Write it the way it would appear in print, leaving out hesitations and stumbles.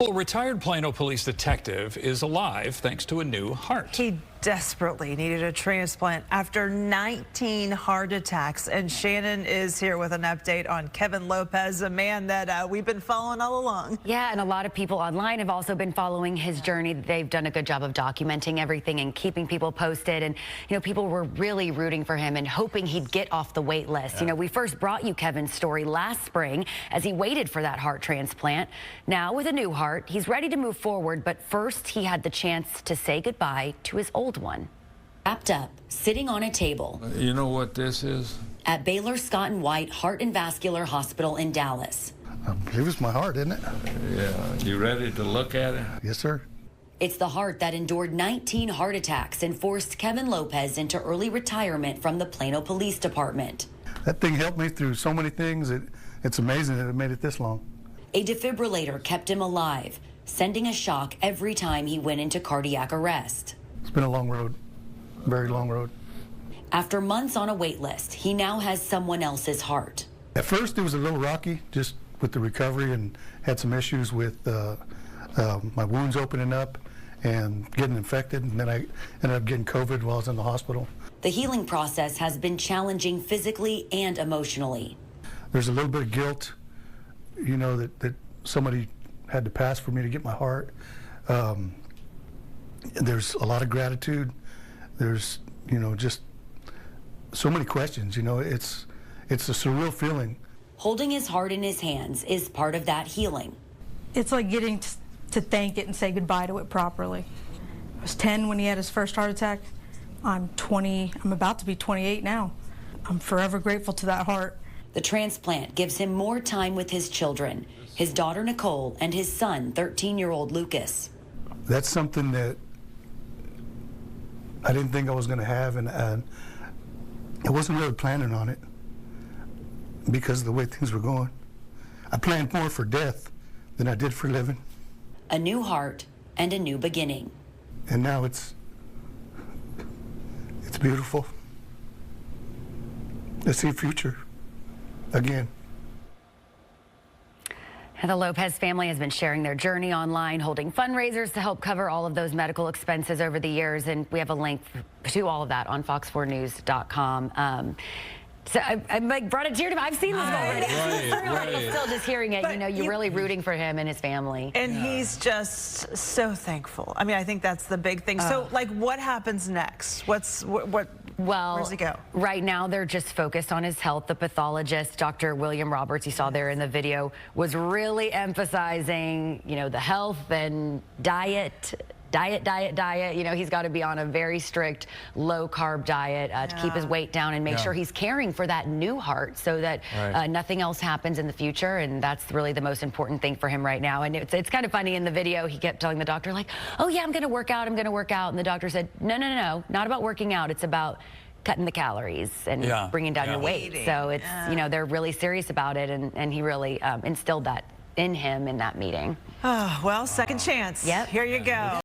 A retired Plano police detective is alive thanks to a new heart. He desperately needed a transplant after 19 heart attacks. And Shannon is here with an update on Kevin Lopez, a man that we've been following all along. Yeah, and a lot of people online have also been following his journey. They've done a good job of documenting everything and keeping people posted. And, you know, people were really rooting for him and hoping he'd get off the wait list. Yeah. You know, we first brought you Kevin's story last spring as he waited for that heart transplant. Now, with a new heart, he's ready to move forward, but first he had the chance to say goodbye to his old one. Wrapped up, sitting on a table. You know what this is? At Baylor Scott and White Heart and Vascular Hospital in Dallas. I believe it's my heart, isn't it? Yeah. You ready to look at it? Yes, sir. It's the heart that endured 19 heart attacks and forced Kevin Lopez into early retirement from the Plano Police Department. That thing helped me through so many things. It's amazing that it made it this long. A defibrillator kept him alive, sending a shock every time he went into cardiac arrest. It's been a long road, very long road. After months on a wait list, he now has someone else's heart. At first it was a little rocky just with the recovery, and had some issues with my wounds opening up and getting infected, and then I ended up getting COVID while I was in the hospital. The healing process has been challenging physically and emotionally. There's a little bit of guilt, you know, that somebody had to pass for me to get my heart. There's a lot of gratitude. There's, you know, just so many questions. You know, it's a surreal feeling. Holding his heart in his hands is part of that healing. It's like getting to thank it and say goodbye to it properly. I was 10 when he had his first heart attack. I'm 20, I'm about to be 28 now. I'm forever grateful to that heart. The transplant gives him more time with his children, his daughter Nicole and his son, 13-year-old Lucas. That's something that I didn't think I was going to have, and I wasn't really planning on it because of the way things were going. I planned more for death than I did for living. A new heart and a new beginning. And now it's beautiful. I see a future again. The Lopez family has been sharing their journey online, holding fundraisers to help cover all of those medical expenses over the years. And we have a link to all of that on fox4news.com. So I like brought a tear to me. I've seen this already. Right. Still just hearing it, but, you know, you're really rooting for him and his family. And he's just so thankful. I mean, I think that's the big thing. So, like, what happens next? Well, where's he go? Right now, they're just focused on his health. The pathologist, Dr. William Roberts, you saw there in the video, was really emphasizing, you know, the health and diet. You know, he's got to be on a very strict low-carb diet to keep his weight down and make sure he's caring for that new heart so that nothing else happens in the future. And that's really the most important thing for him right now. And it's kind of funny in the video, he kept telling the doctor, like, oh, yeah, I'm going to work out. I'm going to work out. And the doctor said, no, not about working out. It's about cutting the calories and bringing down your weight. So it's, you know, they're really serious about it. And he really instilled that in him in that meeting. Oh, well, second chance. Yep. Here you go.